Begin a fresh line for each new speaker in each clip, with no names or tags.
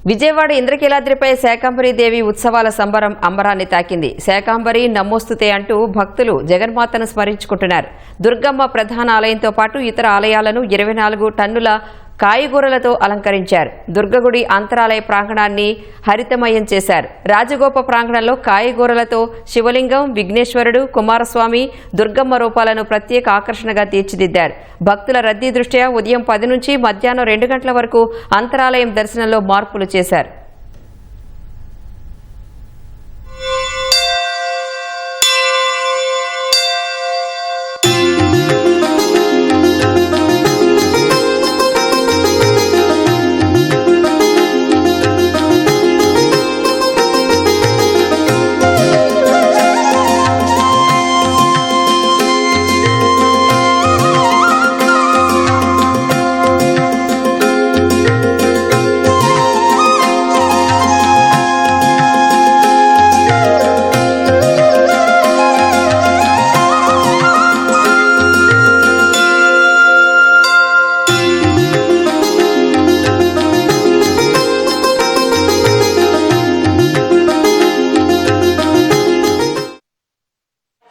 విజయవాడ ఇంద్రకీలాద్రిపై శాకంబరీదేవి ఉత్సవాల సంబరం అంబరాన్ని తాకింది. శాకంబరి నమోస్తుతే అంటూ భక్తులు జగన్మాతను స్మరించుకుంటున్నారు. దుర్గమ్మ ప్రధాన ఆలయంతో పాటు ఇతర ఆలయాలను 24 టన్నుల కాయగూరలతో అలంకరించారు. దుర్గగుడి అంతరాలయ ప్రాంగణాన్ని హరితమయం చేశారు. రాజగోప ప్రాంగణంలో కాయగూరలతో శివలింగం, విఘ్నేశ్వరుడు, కుమారస్వామి, దుర్గమ్మ రూపాలను ప్రత్యేక ఆకర్షణగా తీర్చిదిద్దారు. భక్తుల రద్దీ దృష్ట్యా ఉదయం 10 నుంచి మధ్యాహ్నం 2 గంటల వరకు అంతరాలయం దర్శనంలో మార్పులు చేశారు.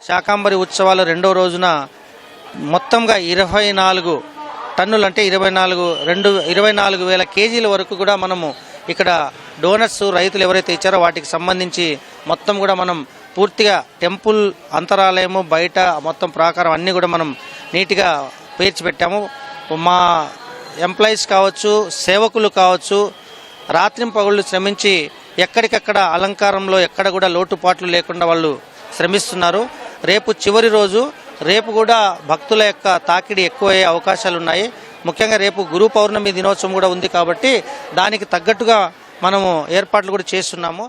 శాకంబరి ఉత్సవాల రెండో రోజున మొత్తంగా 24 టన్నులు అంటే 24,000 కేజీల వరకు కూడా మనము ఇక్కడ డోనట్స్ రైతులు ఎవరైతే ఇచ్చారో వాటికి సంబంధించి మొత్తం కూడా మనం పూర్తిగా టెంపుల్ అంతరాలయము బయట మొత్తం ప్రాకారం అన్నీ కూడా మనం నీట్గా పేర్చిపెట్టాము. మా ఎంప్లాయీస్ కావచ్చు, సేవకులు కావచ్చు, రాత్రింపగళ్ళు శ్రమించి ఎక్కడికక్కడ అలంకారంలో ఎక్కడ కూడా లోటుపాట్లు లేకుండా వాళ్ళు శ్రమిస్తున్నారు. రేపు చివరి రోజు, రేపు కూడా భక్తుల యొక్క తాకిడి ఎక్కువయ్యే అవకాశాలు ఉన్నాయి. ముఖ్యంగా రేపు గురు పౌర్ణమి దినోత్సవం కూడా ఉంది కాబట్టి దానికి తగ్గట్టుగా మనము ఏర్పాట్లు కూడా చేస్తున్నాము.